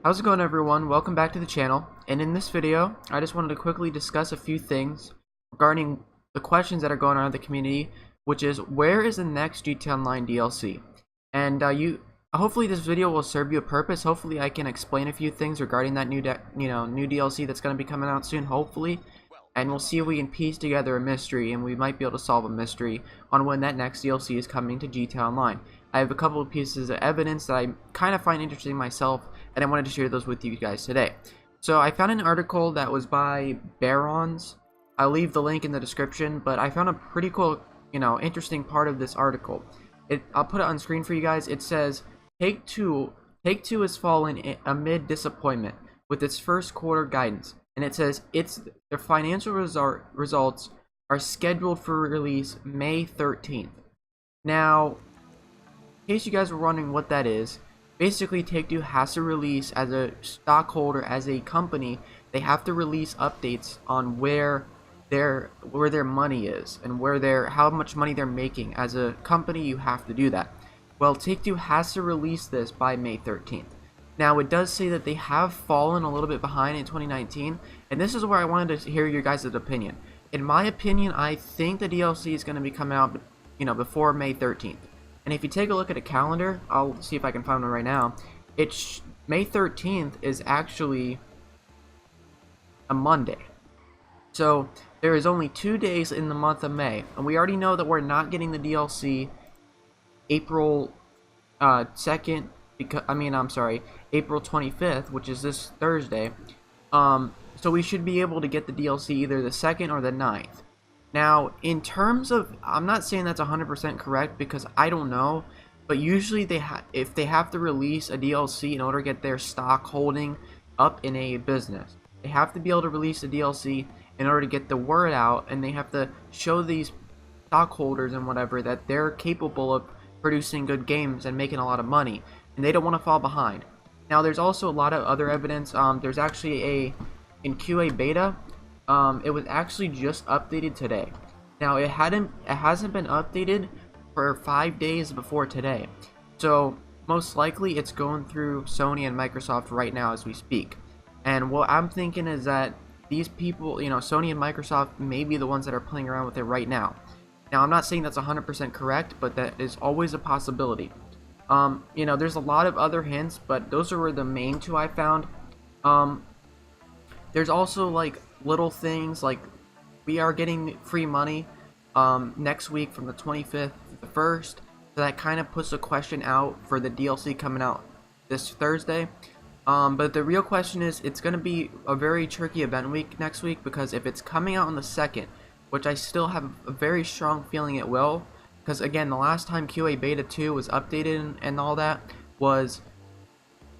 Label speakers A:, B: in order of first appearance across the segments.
A: How's it going, everyone? Welcome back to the channel, and in this video I just wanted to quickly discuss a few things regarding the questions that are going on in the community, which is where is the next GTA Online DLC? And hopefully this video will serve you a purpose. Hopefully I can explain a few things regarding that new DLC that's going to be coming out soon, hopefully, and we'll see if we can piece together a mystery, and we might be able to solve a mystery on when that next DLC is coming to GTA Online. I have a couple of pieces of evidence that I kind of find interesting myself, and I wanted to share those with you guys today. So I found an article that was by Barons. I'll leave the link in the description, but I found a pretty cool, interesting part of this article. I'll put it on screen for you guys. It says, Take-Two has fallen amid disappointment with its first quarter guidance. And it says their financial results are scheduled for release May 13th. Now, in case you guys were wondering what that is, basically Take-Two has to release, as a stockholder, as a company, they have to release updates on where their money is and how much money they're making. As a company, you have to do that. Well, Take-Two has to release this by May 13th. Now, it does say that they have fallen a little bit behind in 2019, and this is where I wanted to hear your guys' opinion. In my opinion, I think the DLC is going to be coming out, before May 13th. And if you take a look at a calendar, I'll see if I can find one right now. May 13th is actually a Monday. So there is only 2 days in the month of May, and we already know that we're not getting the DLC April 2nd. April 25th, which is this Thursday. So we should be able to get the DLC either the 2nd or the 9th. Now, in terms of, I'm not saying that's 100% correct because I don't know, but usually if they have to release a DLC in order to get their stock holding up in a business, they have to be able to release a DLC in order to get the word out, and they have to show these stockholders and whatever that they're capable of producing good games and making a lot of money, and they don't want to fall behind. Now, there's also a lot of other evidence. There's actually in QA beta, it was actually just updated today. Now, it hasn't been updated for 5 days before today, so most likely it's going through Sony and Microsoft right now as we speak. And what I'm thinking is that these people, Sony and Microsoft, may be the ones that are playing around with it right now. Now, I'm not saying that's 100% correct, but that is always a possibility. There's a lot of other hints, but those are the main two I found. There's also like little things like we are getting free money next week from the 25th to the 1st, so that kind of puts a question out for the DLC coming out this Thursday. But the real question is, it's going to be a very tricky event week next week, because if it's coming out on the 2nd, which I still have a very strong feeling it will, because again, the last time QA Beta 2 was updated and all that was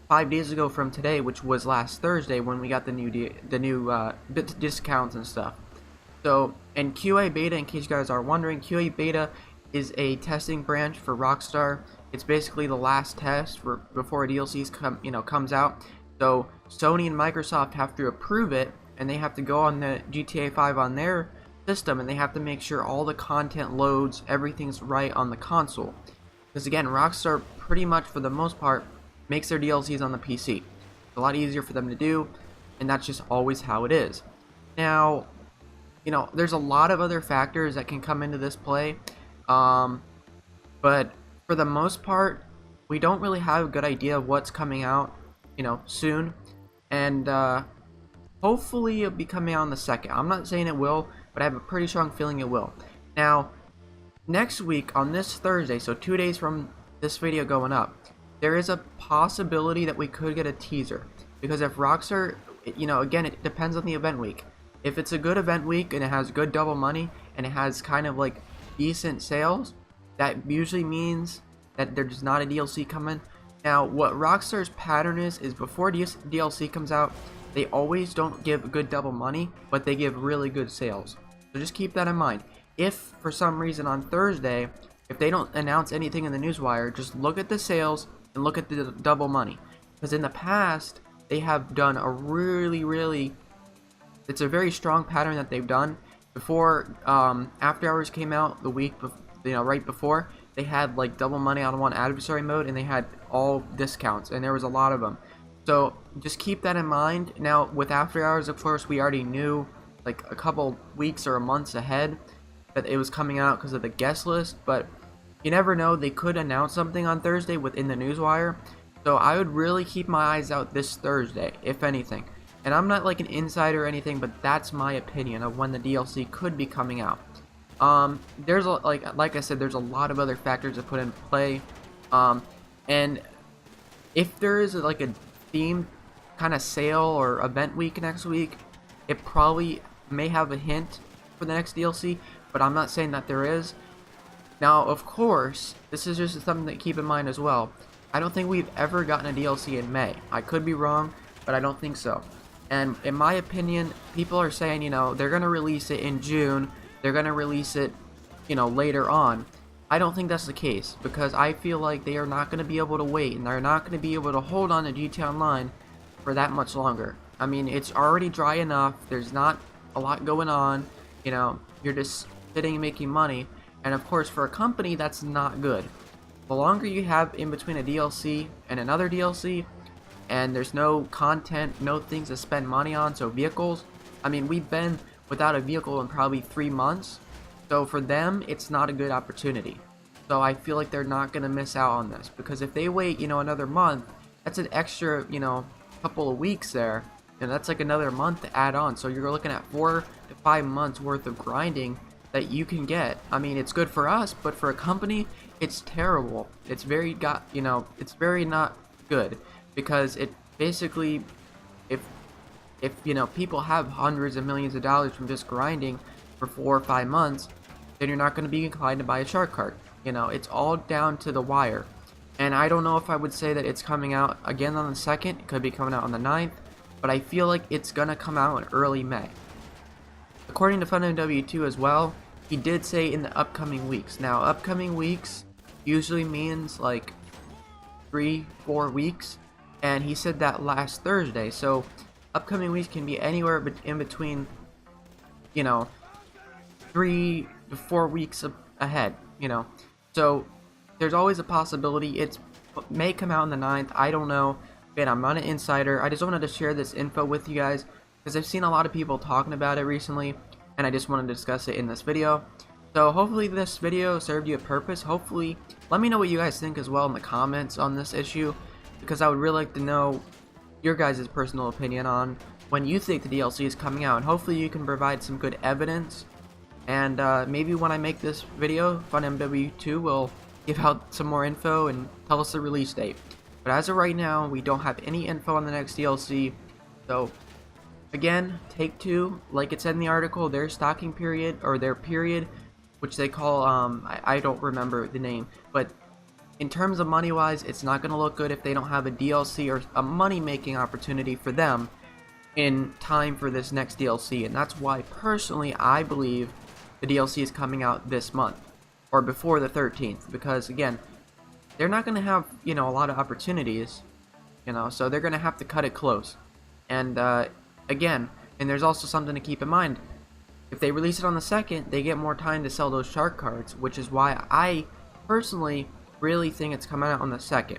A: 5 days ago from today, which was last Thursday when we got the new discounts and stuff. So, and QA Beta, in case you guys are wondering, QA Beta is a testing branch for Rockstar. It's basically the last test before a DLC comes out. So Sony and Microsoft have to approve it, and they have to go on the GTA 5 on their system, and they have to make sure all the content loads, everything's right on the console. Because again, Rockstar pretty much for the most part makes their DLCs on the PC. It's a lot easier for them to do, and that's just always how it is. Now, there's a lot of other factors that can come into this play, but for the most part, we don't really have a good idea of what's coming out, soon, and hopefully it'll be coming out on the 2nd. I'm not saying it will, but I have a pretty strong feeling it will. Now, next week on this Thursday, so 2 days from this video going up, there is a possibility that we could get a teaser, because if Rockstar, again, it depends on the event week. If it's a good event week and it has good double money and it has kind of like decent sales, that usually means that there's not a DLC coming. Now, what Rockstar's pattern is before DLC comes out, they always don't give good double money, but they give really good sales. So just keep that in mind. If for some reason on Thursday, if they don't announce anything in the newswire, just look at the sales and look at the double money. Because in the past, they have done it's a very strong pattern that they've done. Before After Hours came out the week right before, they had like double money on one adversary mode, and they had all discounts, and there was a lot of them. So just keep that in mind. Now with After Hours, of course, we already knew like a couple weeks or months ahead that it was coming out because of the guest list, but you never know, they could announce something on Thursday within the newswire. So I would really keep my eyes out this Thursday, if anything. And I'm not like an insider or anything, but that's my opinion of when the DLC could be coming out. There's like I said, there's a lot of other factors to put in play. And if there is like a themed kind of sale or event week next week, it probably may have a hint for the next DLC, but I'm not saying that there is. Now, of course, this is just something to keep in mind as well. I don't think we've ever gotten a DLC in May. I could be wrong, but I don't think so. And in my opinion, people are saying, you know, they're going to release it in June. They're going to release it, you know, later on. I don't think that's the case, because I feel like they are not going to be able to wait, and they're not going to be able to hold on to GTA Online for that much longer. I mean, it's already dry enough. There's not a lot going on. You know, you're just sitting and making money. And of course, for a company, that's not good. The longer you have in between a DLC and another DLC, and there's no content, no things to spend money on, so vehicles. I mean, we've been without a vehicle in probably 3 months. So for them, it's not a good opportunity. So I feel like they're not going to miss out on this. Because if they wait, you know, another month, that's an extra, you know, couple of weeks there. And that's like another month to add on. So you're looking at 4 to 5 months worth of grinding that you can get. I mean, it's good for us, but for a company, it's terrible. It's very it's very not good, because it basically, if you know, people have hundreds of millions of dollars from just grinding for 4 or 5 months, then you're not going to be inclined to buy a shark card. You know, it's all down to the wire. And I don't know if I would say that it's coming out again on the 2nd. It could be coming out on the 9th, but I feel like it's going to come out in early May. According to NDWA2001 as well, he did say in the upcoming weeks. Now, upcoming weeks usually means like 3-4 weeks, and he said that last Thursday. So upcoming weeks can be anywhere in between, you know, 3 to 4 weeks ahead, you know. So there's always a possibility it may come out on the 9th. I don't know. Again, I'm not an insider. I just wanted to share this info with you guys because I've seen a lot of people talking about it recently, and I just wanted to discuss it in this video. So hopefully this video served you a purpose. Hopefully, let me know what you guys think as well in the comments on this issue, because I would really like to know your guys' personal opinion on when you think the DLC is coming out, and hopefully you can provide some good evidence. And maybe when I make this video, FunMW2 will give out some more info and tell us the release date. But as of right now, we don't have any info on the next DLC. So again, Take-Two, like it said in the article, their stocking period, or their period, which they call, I don't remember the name, but in terms of money wise, it's not going to look good if they don't have a DLC or a money making opportunity for them in time for this next DLC. And that's why personally I believe the DLC is coming out this month, or before the 13th, because again, they're not going to have, you know, a lot of opportunities, you know, so they're going to have to cut it close. And again, and there's also something to keep in mind. If they release it on the 2nd, they get more time to sell those shark cards, which is why I personally really think it's coming out on the 2nd.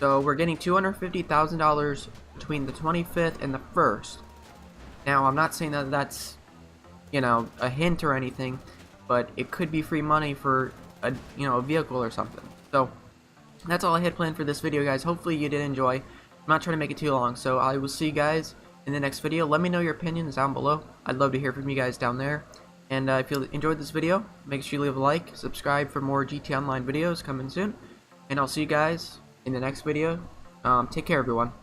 A: So we're getting $250,000 between the 25th and the 1st. Now, I'm not saying that that's, you know, a hint or anything, but it could be free money for a, you know, a vehicle or something. So that's all I had planned for this video, guys. Hopefully you did enjoy. I'm not trying to make it too long, so I will see you guys in the next video. Let me know your opinions down below. I'd love to hear from you guys down there. And if you enjoyed this video, make sure you leave a like, subscribe for more GTA Online videos coming soon, and I'll see you guys in the next video. Take care, everyone.